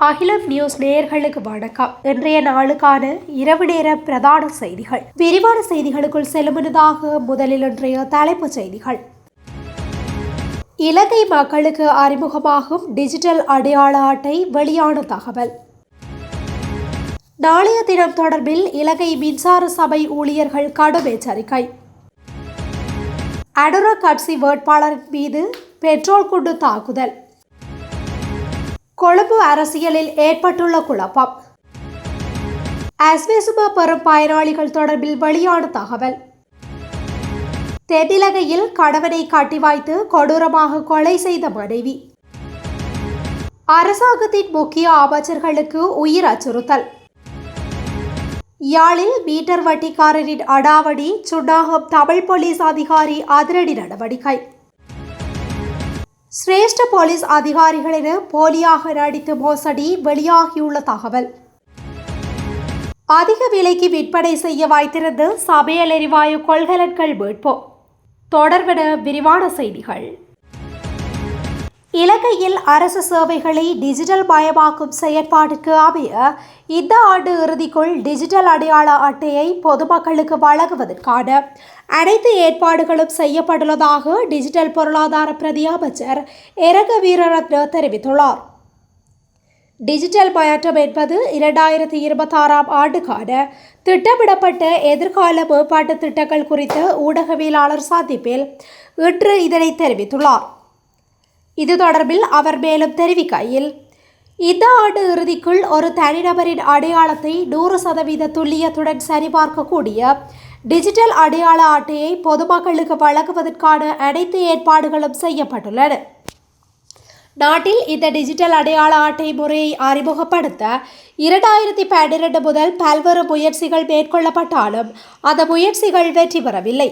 அகிலம் நியூஸ் நேயர்களுக்கு வணக்கம். இன்றைய நாளுக்கான இரவு நேர பிரதான செய்திகள். விரிவான செய்திகளுக்குள் செல்லும் முன்னதாக முதலில் இன்றைய தலைப்புச் செய்திகள். இலங்கை மக்களுக்கு அறிமுகமாகும் டிஜிட்டல் அடையாள அட்டை வெளியான தகவல். நாளைய தினம் தொடர்பில் இலங்கை மின்சார சபை ஊழியர்கள் கடும் எச்சரிக்கை. அனுர கட்சி வேட்பாளரின் மீது பெட்ரோல் குண்டு தாக்குதல். கொழும்பு அரசியலில் ஏற்பட்டுள்ள குழப்பம். அஸ்வேசுமா பெறும் பயனாளிகள் தொடர்பில் வெளியான தகவல். தென்னிலங்கையில் கணவனை கட்டி வைத்து கொடூரமாக கொலை செய்த மனைவி. அரசாங்கத்தின் முக்கிய அமைச்சர்களுக்கு உயிர் அச்சுறுத்தல். யாழில் மீட்டர் வட்டிக்காரரின் அடாவடி, சுன்னாகம் தமிழ் போலீஸ் அதிகாரி அதிரடி நடவடிக்கை. சிரேஷ்ட போலீஸ் அதிகாரிகளென போலியாக நடித்து மோசடி வெளியாகியுள்ள தகவல். அதிக விலைக்கு விற்பனை செய்ய வைத்திருந்த சமையல் எரிவாயு கொள்கலன்கள் மீட்பு. தொடர்பென விரிவான செய்திகள். இலங்கையில் அரசு சேவைகளை டிஜிட்டல் மயமாக்கும் செயற்பாட்டிற்கு அமைய இந்த ஆண்டு இறுதிக்குள் டிஜிட்டல் அடையாள அட்டையை பொதுமக்களுக்கு வழங்குவதற்கான அனைத்து ஏற்பாடுகளும் செய்யப்பட்டுள்ளதாக டிஜிட்டல் பொருளாதார பிரதி அமைச்சர் எரக வீரரத்ன தெரிவித்துள்ளார். டிஜிட்டல் மாற்றம் என்பது 2026ஆம் ஆண்டுக்கான திட்டமிடப்பட்ட எதிர்கால மேம்பாட்டு திட்டங்கள் குறித்த ஊடகவியலாளர் சந்திப்பில் இன்று இதனை தெரிவித்துள்ளார். இது தொடர்பில் அவர் மேலும் தெரிவிக்கையில், இந்த ஆண்டு இறுதிக்குள் ஒரு தனிநபரின் அடையாளத்தை 100% துல்லியத்துடன் சரிபார்க்கக்கூடிய டிஜிட்டல் அடையாள அட்டையை பொதுமக்களுக்கு வழங்குவதற்கான அனைத்து ஏற்பாடுகளும் செய்யப்பட்டுள்ளன. நாட்டில் இந்த டிஜிட்டல் அடையாள அட்டை முறையை அறிமுகப்படுத்த 2012 முதல் பல்வேறு முயற்சிகள் மேற்கொள்ளப்பட்டாலும் அந்த முயற்சிகள் வெற்றி பெறவில்லை.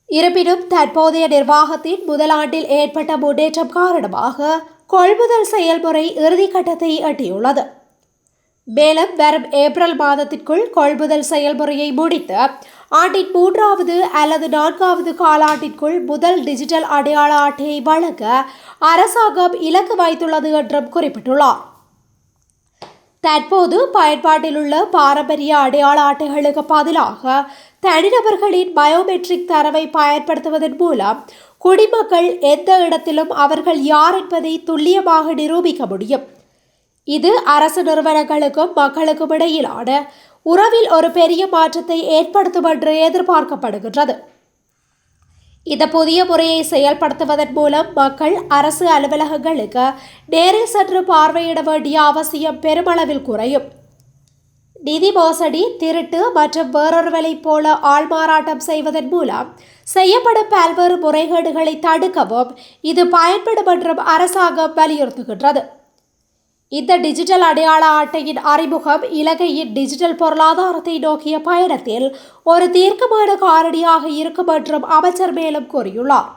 இருப்பினும் தற்போதைய நிர்வாகத்தின் முதல் ஆண்டில் ஏற்பட்ட முன்னேற்றம் காரணமாக கொள்முதல் செயல்முறை இறுதிக்கட்டத்தை எட்டியுள்ளது. மேலும் வரும் ஏப்ரல் மாதத்திற்குள் கொள்முதல் செயல்முறையை முடித்து ஆண்டின் 3வது அல்லது 4வது காலாண்டிற்குள் முதல் டிஜிட்டல் அடையாள அட்டையை வழங்க அரசாங்கம் இலக்கு வைத்துள்ளது என்றும் குறிப்பிட்டுள்ளார். தற்போது பயன்பாட்டில் உள்ள பாரம்பரிய அடையாள அட்டைகளுக்கு பதிலாக தனிநபர்களின் பயோமெட்ரிக் தரவை பயன்படுத்துவதன் மூலம் குடிமக்கள் எந்த இடத்திலும் அவர்கள் யார் என்பதை துல்லியமாக நிரூபிக்க முடியும். இது அரசு நிறுவனங்களுக்கும் மக்களுக்கும் இடையிலான உறவில் ஒரு பெரிய மாற்றத்தை ஏற்படுத்தும் என்று எதிர்பார்க்கப்படுகின்றது. இந்த புதிய முறையை செயல்படுத்துவதன் மூலம் மக்கள் அரசு அலுவலகங்களுக்கு நேரில் சென்று பார்வையிட வேண்டிய அவசியம் பெருமளவில் குறையும். நிதி மோசடி, திருட்டு மற்றும் வேறொருவரை போல ஆள்மாறாட்டம் செய்வதன் மூலம் செய்யப்படும் பல்வேறு முறைகேடுகளை தடுக்கவும் இது பயன்படும் என்றும் அரசாங்கம் வலியுறுத்துகின்றது. இந்த டிஜிட்டல் அடையாள அட்டையின் அறிமுகம் இலங்கையின் டிஜிட்டல் பொருளாதாரத்தை நோக்கிய பயணத்தில் ஒரு தீர்க்கமான காரணியாக இருக்கும் என்றும் அமைச்சர் மேலும் கூறியுள்ளார்.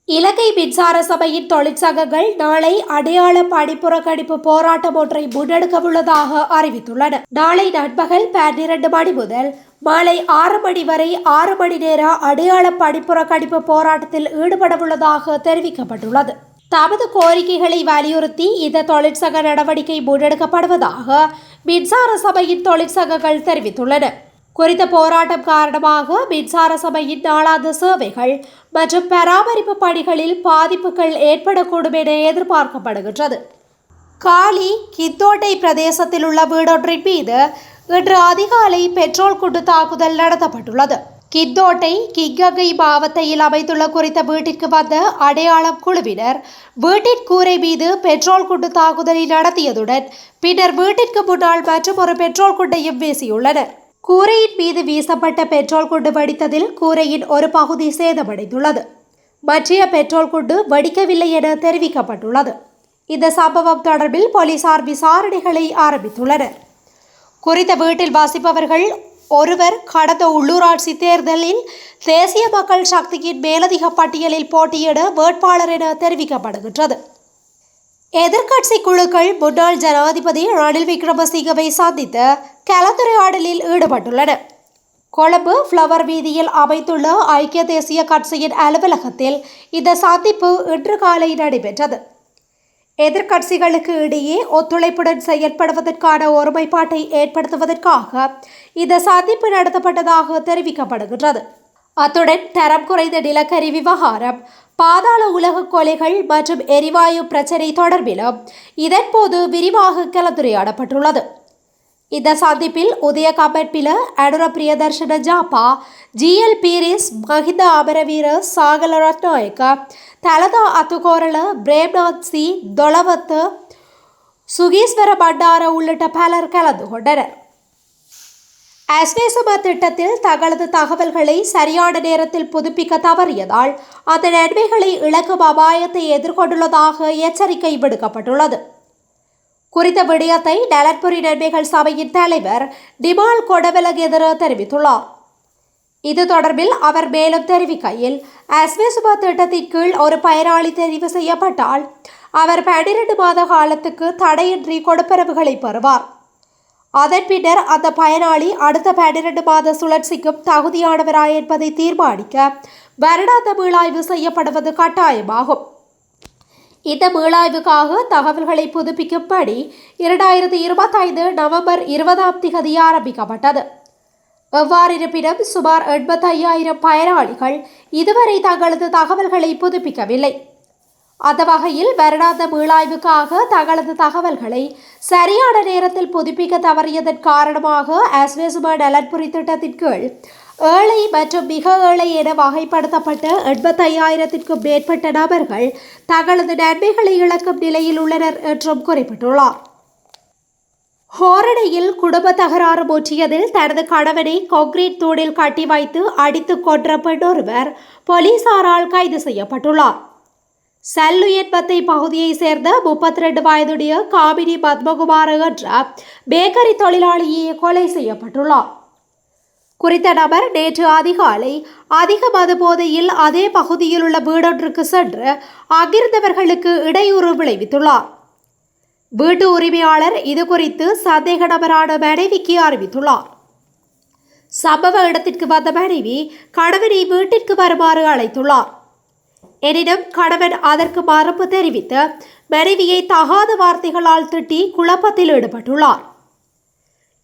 இலங்கை மின்சார சபையின் தொழிற்சங்கங்கள் நாளை அடையாள பணிப்புறக்கணிப்பு போராட்டம் ஒன்றை முன்னெடுக்க உள்ளதாக அறிவித்துள்ளன. நாளை நண்பகல் 12 மணி முதல் மாலை 6 மணி வரை 6 மணி நேர அடையாள பணிப்புறக்கணிப்பு போராட்டத்தில் ஈடுபடவுள்ளதாக தெரிவிக்கப்பட்டுள்ளது. தமது கோரிக்கைகளை வலியுறுத்தி இந்த தொழிற்சங்க நடவடிக்கை முன்னெடுக்கப்படுவதாக மின்சார சபையின் தொழிற்சங்கங்கள் தெரிவித்துள்ளன. குறித்த போராட்டம் காரணமாக மின்சார சபையின் நாளாந்த சேவைகள் மற்றும் பராமரிப்பு பணிகளில் பாதிப்புகள் ஏற்படக்கூடும் என எதிர்பார்க்கப்படுகின்றது. காலி கித்தோட்டை பிரதேசத்தில் உள்ள வீடொன்றின் மீது இன்று அதிகாலை பெட்ரோல் குண்டு தாக்குதல் நடத்தப்பட்டுள்ளது. கித்தோட்டை கிங்கங்கை மாவட்டத்தில் அமைந்துள்ள குறித்த வீட்டிற்கு வந்த அடையாளம் குழுவினர் வீட்டின் கூரை மீது பெட்ரோல் குண்டு தாக்குதலை நடத்தியதுடன் பின்னர் வீட்டிற்கு முன்னால் மற்றும் ஒரு பெட்ரோல் குண்டையும் வீசியுள்ளனர். கூரையின் மீது வீசப்பட்ட பெட்ரோல் குண்டு வெடித்ததில் கூரையின் ஒரு பகுதி சேதமடைந்துள்ளது. மற்ற பெட்ரோல் குண்டு வெடிக்கவில்லை என தெரிவிக்கப்பட்டுள்ளது. இந்த சம்பவம் தொடர்பில் போலீசார் விசாரணைகளை ஆரம்பித்துள்ளனர். குறித்த வீட்டில் வசிப்பவர்கள் ஒருவர் கடந்த உள்ளூராட்சி தேர்தலில் தேசிய மக்கள் சக்தியின் மேலதிக பட்டியலில் போட்டியிட வேட்பாளர் என தெரிவிக்கப்படுகின்றது. எதிர்க்கட்சி குழுக்கள் முன்னாள் ஜனாதிபதி ரணில் விக்ரமசிங்கவை சந்தித்து கலந்துரையாடலில் ஈடுபட்டுள்ளன. கொழும்பு ஃப்ளவர் வீதியில் அமைந்துள்ள ஐக்கிய தேசிய கட்சியின் அலுவலகத்தில் இந்த சந்திப்பு இன்று காலை நடைபெற்றது. எதிர்க்கட்சிகளுக்கு இடையே ஒத்துழைப்புடன் செயற்படுவதற்கான ஒருமைப்பாட்டை ஏற்படுத்துவதற்காக இந்த சந்திப்பு நடத்தப்பட்டதாக தெரிவிக்கப்படுகின்றது. அத்துடன் தரம் குறைந்த நிலக்கரி விவகாரம், பாதாள உலக கொலைகள் மற்றும் எரிவாயு பிரச்சினை தொடர்பிலும் இதன்போது விரிவாக கலந்துரையாடப்பட்டுள்ளது. இந்த சந்திப்பில் உதய கமன்பில, அனுர பிரியதர்ஷன ஜாப்பா, GL பீரிஸ், மஹிந்த அமரவீர, சாகல ரத்நாயக்க, தலதா அத்துகோரள, பிரேம்நாத் சி, தொலவத்து, சுகீஸ்வர பண்டார உள்ளிட்ட பலர் கலந்து கொண்டனர். அஸ்வேசும திட்டத்தில் தங்களது தகவல்களை சரியான நேரத்தில் புதுப்பிக்க தவறியதால் அந்த நன்மைகளை இழக்கும் அபாயத்தை எதிர்கொண்டுள்ளதாக எச்சரிக்கை விடுக்கப்பட்டுள்ளது. குறித்த விடயத்தை நலன்புரி நன்மைகள் சபையின் தலைவர் டிமால் கொடவலகெதிர தெரிவித்துள்ளார். இது தொடர்பில் அவர் மேலும் தெரிவிக்கையில், அஸ்வேசும திட்டத்தின் கீழ் ஒரு பயனாளி தெரிவு செய்யப்பட்டால் அவர் 12 மாத காலத்துக்கு தடையின்றி கொடுப்பனவுகளை பெறுவார். அதன் பின்னர் அந்த பயனாளி அடுத்த 12 மாத சுழற்சிக்கும் தகுதியானவரா என்பதை தீர்மானிக்க வருடாந்த மீளாய்வு செய்யப்படுவது கட்டாயமாகும். இந்த மீளாய்வுக்காக தகவல்களை புதுப்பிக்கும்படி 2025 நவம்பர் 20 ஆரம்பிக்கப்பட்டது. எவ்வாறிருப்பினும் சுமார் 85,000 பயனாளிகள் இதுவரை தங்களது தகவல்களை புதுப்பிக்கவில்லை. அந்த வகையில் வருடாந்த மீளாய்வுக்காக தங்களது தகவல்களை சரியான நேரத்தில் புதுப்பிக்க தவறியதன் காரணமாக அஸ்வேசும நலன்புரி திட்டத்தின் கீழ் ஏழை மற்றும் மிக ஏழை என வகைப்படுத்தப்பட்ட 85,000க்கும் மேற்பட்ட நபர்கள் தங்களது நன்மைகளை இழக்கும் நிலையில் உள்ளனர் என்றும் குறிப்பிட்டுள்ளார். ஹோரணையில் குடும்ப தகராறு முற்றியதில் தனது கணவனை கான்கிரீட் தூணில் கட்டி வைத்து அடித்து கொன்ற பெண்ணொருவர் போலீசாரால் கைது செய்யப்பட்டுள்ளார். சல்லுயன்பத்தை பகுதியை சேர்ந்த 32 வயதுடைய காமினி பத்மகுமார் என்ற பேக்கரி தொழிலாளியே கொலை செய்யப்பட்டுள்ளார். குறித்த நபர் நேற்று அதிகாலை அதிக மது போதையில் அதே பகுதியில் உள்ள வீடொன்றுக்கு சென்று அங்கிருந்தவர்களுக்கு இடையூறு விளைவித்துள்ளார். வீட்டு உரிமையாளர் இது குறித்து சந்தேக நபரான மனைவிக்கு அறிவித்துள்ளார். சம்பவ இடத்திற்கு வந்த மனைவி கணவனை வீட்டிற்கு வருமாறு அழைத்துள்ளார். எனினும் கணவன் அதற்கு மறுப்பு தெரிவித்து மனைவியை தகாத வார்த்தைகளால் திட்டி குழப்பத்தில் ஈடுபட்டுள்ளார்.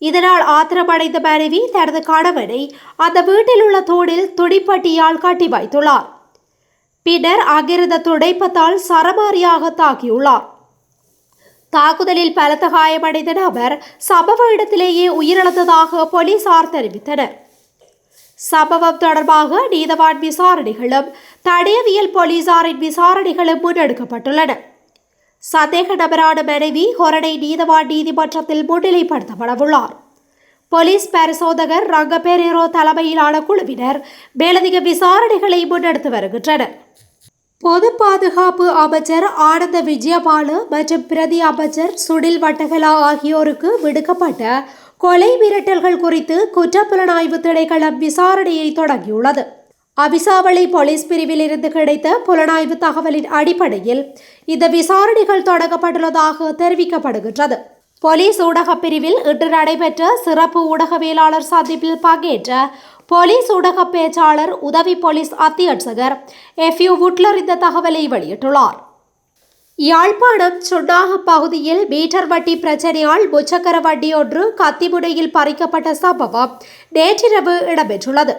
இதனால் ஆத்திரமடைந்த மனைவி தனது கணவனை அந்த வீட்டில் உள்ள தூணில் துணிப்பட்டியால் கட்டி வைத்துள்ளார். பின்னர் அங்கிருந்த துடைப்பத்தால் சரமாரியாக தாக்கியுள்ளார். தாக்குதலில் பலத்த காயமடைந்த நபர் சம்பவ இடத்திலேயே உயிரிழந்ததாக போலீசார் தெரிவித்தனர். சம்பவம் தொடர்பாக நீதவான் விசாரணைகளும் தடயவியல் போலீசாரின் விசாரணைகளும் முன்னெடுக்கப்பட்டுள்ளன. சந்தேக நபரான மனைவி ஹொரணை நீதவான் நீதிமன்றத்தில் முன்னிலைப்படுத்தப்படவுள்ளார். போலீஸ் பரிசோதகர் ரங்கபெரேரோ தலைமையிலான குழுவினர் மேலதிக விசாரணைகளை முன்னெடுத்து வருகின்றனர். பொது பாதுகாப்பு அமைச்சர் ஆனந்த விஜயபால மற்றும் பிரதி அமைச்சர் சுனில் வட்டகலா ஆகியோருக்கு விடுக்கப்பட்ட கொலை மிரட்டல்கள் குறித்து குற்றப்புலனாய்வு திணைக்களம் விசாரணையை தொடங்கியுள்ளது. அவிசாவளை போலீஸ் பிரிவில் இருந்து கிடைத்த புலனாய்வு தகவலின் அடிப்படையில் இந்த விசாரணைகள் தொடங்கப்பட்டுள்ளதாக தெரிவிக்கப்படுகின்றது. போலீஸ் ஊடகப் பிரிவில் இன்று நடைபெற்ற சிறப்பு ஊடகவியலாளர் சந்திப்பில் பங்கேற்ற போலீஸ் ஊடக பேச்சாளர் உதவி போலீஸ் அத்தியட்சகர் FU வுட்லர் இந்த தகவலை வெளியிட்டுள்ளார். யாழ்ப்பாணம் சுன்னாகம் பகுதியில் மீட்டர் வட்டி பிரச்சனையால் முச்சக்கர வண்டி ஒன்று கத்திமுனையில் பறிக்கப்பட்ட சம்பவம் நேற்றிரவு இடம்பெற்றுள்ளது.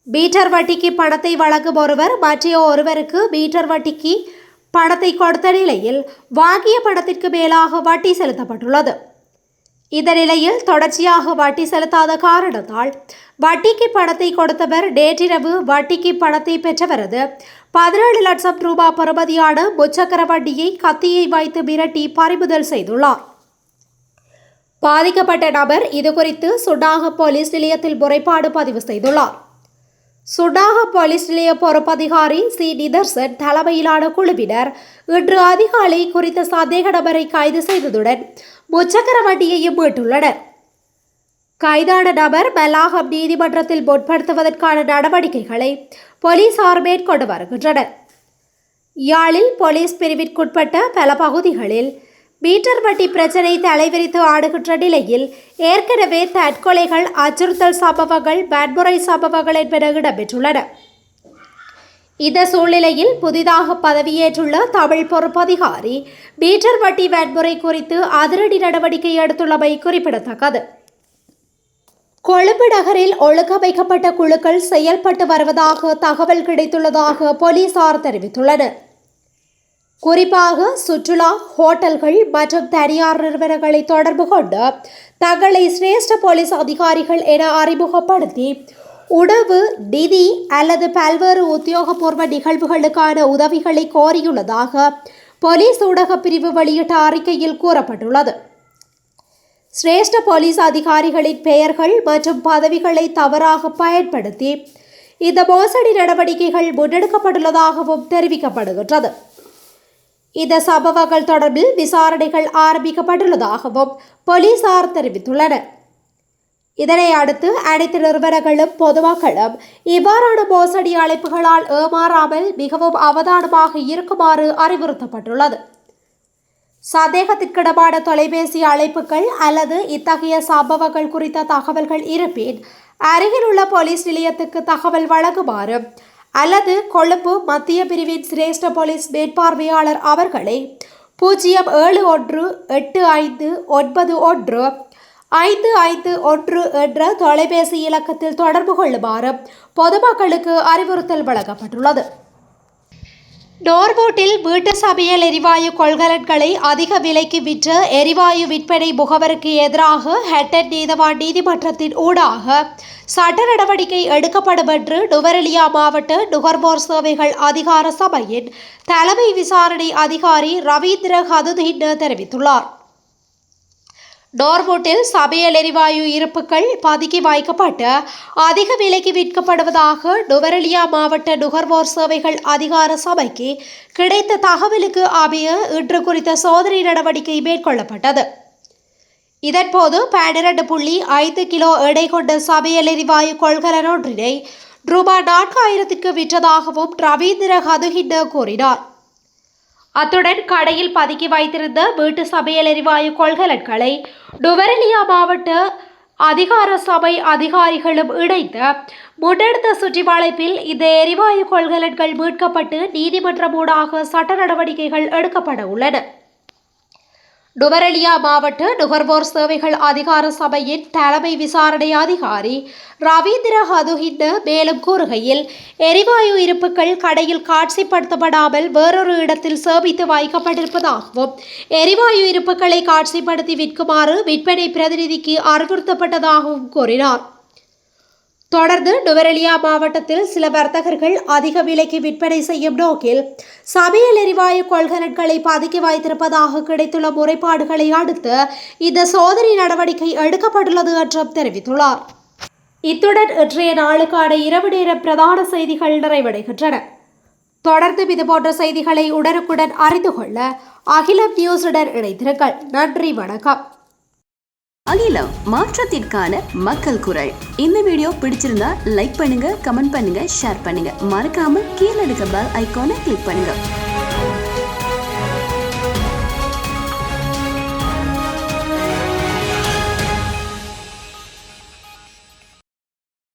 மீட்டர் வட்டிக்கு பணத்தை வழங்கும் ஒருவர் மற்ற ஒருவருக்கு மீட்டர் வட்டிக்கு பணத்தை கொடுத்த நிலையில் வாங்கிய பணத்திற்கு மேலாக வட்டி செலுத்தப்பட்டுள்ளது. இந்த நிலையில் தொடர்ச்சியாக வட்டி செலுத்தாத காரணத்தால் வட்டிக்கு பணத்தை கொடுத்தவர் நேற்றிரவு வட்டிக்கு பணத்தை பெற்றவரது 17 லட்சம் ரூபாய் பெறுமதியான முச்சக்கர வண்டியை கத்தியை வைத்து மிரட்டி பறிமுதல் செய்துள்ளார். பாதிக்கப்பட்ட நபர் இதுகுறித்து சுன்னாகம் போலீஸ் நிலையத்தில் முறைப்பாடு பதிவு செய்துள்ளார். சுன்னாகம் போலீஸ் நிலைய பொறுப்பதிகாரி C. நிதர்சன் தலைமையிலான குழுவினர் இன்று அதிகாலை குறித்த சந்தேக நபரை கைது செய்ததுடன் முச்சக்கர வண்டியையும் மீட்டுள்ளனர். கைதான நபர் மல்லாகம் நீதிமன்றத்தில் முற்படுத்துவதற்கான நடவடிக்கைகளை போலீசார் மேற்கொண்டு வருகின்றனர். யாழில் போலீஸ் பிரிவிற்குட்பட்ட பல பகுதிகளில் மீட்டர் வட்டி பிரச்சினை தலைவிரித்து ஆடுகின்ற நிலையில் ஏற்கனவே தற்கொலைகள், அச்சுறுத்தல் சம்பவங்கள், வன்முறை சம்பவங்கள் என்பன இடம்பெற்றுள்ளன. இந்த சூழ்நிலையில் புதிதாக பதவியேற்றுள்ள தமிழ் பொறுப்பதிகாரி மீட்டர் வட்டி வன்முறை குறித்து அதிரடி நடவடிக்கை எடுத்துள்ளமை குறிப்பிடத்தக்கது. கொழும்பு நகரில் ஒழுங்கமைக்கப்பட்ட குழுக்கள் செயல்பட்டு வருவதாக தகவல் கிடைத்துள்ளதாக போலீசார் தெரிவித்துள்ளனர். குறிப்பாக சுற்றுலா, ஹோட்டல்கள் மற்றும் தனியார் நிறுவனங்களை தொடர்பு கொண்டு தங்களை சிரேஷ்ட போலீஸ் அதிகாரிகள் என அறிமுகப்படுத்தி உணவு, நிதி அல்லது பல்வேறு உத்தியோகபூர்வ நிகழ்வுகளுக்கான உதவிகளை கோரியுள்ளதாக போலீஸ் ஊடகப் பிரிவு வெளியிட்ட அறிக்கையில் கூறப்பட்டுள்ளது. சிரேஷ்ட போலீஸ் அதிகாரிகளின் பெயர்கள் மற்றும் பதவிகளை தவறாக பயன்படுத்தி இந்த மோசடி நடவடிக்கைகள் முன்னெடுக்கப்பட்டுள்ளதாகவும் தெரிவிக்கப்படுகின்றது. இந்த சம்பவங்கள் தொடர்பில் விசாரணைகள் ஆரம்பிக்கப்பட்டுள்ளதாகவும் போலீசார் தெரிவித்துள்ளனர். இதனை அடுத்து அனைத்து நிறுவனங்களும் பொதுமக்களும் இவ்வாறான மோசடி அழைப்புகளால் ஏமாறாமல் மிகவும் அவதானமாக இருக்குமாறு அறிவுறுத்தப்பட்டுள்ளது. சந்தேகத்திற்கிடமான தொலைபேசி அழைப்புகள் அல்லது இத்தகைய சம்பவங்கள் குறித்த தகவல்கள் இருப்பின் அருகிலுள்ள போலீஸ் நிலையத்துக்கு தகவல் வழங்குமாறு அல்லது கொழும்பு மத்திய பிரிவின் சிரேஷ்ட போலீஸ் மேற்பார்வையாளர் அவர்களை 07185915551 என்ற தொலைபேசி இலக்கத்தில் தொடர்பு கொள்ளுமாறு பொதுமக்களுக்கு அறிவுறுத்தல் வழங்கப்பட்டுள்ளது. நோர்வோட்டில் வீட்டு சமையல் எரிவாயு கொள்கலன்களை அதிக விலைக்கு விற்ற எரிவாயு விற்பனை முகவருக்கு எதிராக ஹட்டன் நீதவான் நீதிமன்றத்தின் ஊடாக சட்ட நடவடிக்கை எடுக்கப்படும் என்று நுவரெலியா மாவட்ட நுகர்வோர் சேவைகள் அதிகார சபையின் தலைமை விசாரணை அதிகாரி ரவீந்திர ஹதுதீன் தெரிவித்துள்ளார். நோர்வோட்டில் சமையல் எரிவாயு இருப்புகள் பதுக்கி வைக்கப்பட்டு அதிக விலைக்கு விற்கப்படுவதாக நுவரெலியா மாவட்ட நுகர்வோர் சேவைகள் அதிகார சபைக்கு கிடைத்த தகவலுக்கு அமைய இன்று குறித்த சோதனை நடவடிக்கை மேற்கொள்ளப்பட்டது. இதன்போது 12.5 கிலோ எடை கொண்ட சமையல் எரிவாயு கொள்கலன் ஒன்றினை ரூபாய் 4000க்கு விற்றதாகவும் ரவீந்திர ஹதுதீன் கூறினார். அத்துடன் கடையில் பதுக்கி வைத்திருந்த வீட்டு சமையல் எரிவாயு கொள்கலன்களை நுவரெலியா மாவட்ட அதிகார சபை அதிகாரிகளும் இணைந்து முன்னெடுத்த சுற்றிவளைப்பில் இந்த எரிவாயு கொள்கலன்கள் மீட்கப்பட்டு நீதிமன்றம் ஊடாக சட்ட நடவடிக்கைகள் எடுக்கப்பட உள்ளன. நுவரெலியா மாவட்ட நுகர்வோர் சேவைகள் அதிகார சபையின் தலைமை விசாரணை அதிகாரி ரவீந்திர ஹதுதீன் மேலும் கூறுகையில், எரிவாயு இருப்புகள் கடையில் காட்சிப்படுத்தப்படாமல் வேறொரு இடத்தில் சேமித்து வைக்கப்பட்டிருப்பதாகவும் எரிவாயு இருப்புகளை காட்சிப்படுத்தி விற்குமாறு விற்பனை பிரதிநிதிக்கு அறிவுறுத்தப்பட்டதாகவும் கூறினார். தொடர்ந்து நுவரெலியா மாவட்டத்தில் சில வர்த்தகர்கள் அதிக விலைக்கு விற்பனை செய்யும் நோக்கில் சமையல் எரிவாயு கொள்கலன்களை பதுக்கி வைத்திருப்பதாக கிடைத்துள்ள முறைப்பாடுகளை அடுத்து இந்த சோதனை நடவடிக்கை எடுக்கப்பட்டுள்ளது என்றும் தெரிவித்துள்ளார். இத்துடன் இன்றைய நாளுக்கான இரவு நேர பிரதான செய்திகள் நிறைவடைகின்றன. தொடர்ந்து இதுபோன்ற செய்திகளை உடனுக்குடன் அறிந்து கொள்ள அகிலம் நியூஸுடன் இணைந்திருங்கள். நன்றி, வணக்கம். அகிலம், மாற்றத்திற்கான மக்கள் குரல். இந்த வீடியோ பிடிச்சிருந்தா லைக் பண்ணுங்க, கமெண்ட் பண்ணுங்க, ஷேர் பண்ணுங்க. மறக்காம கீழே இருக்க பெல் ஐகானை கிளிக் பண்ணுங்க.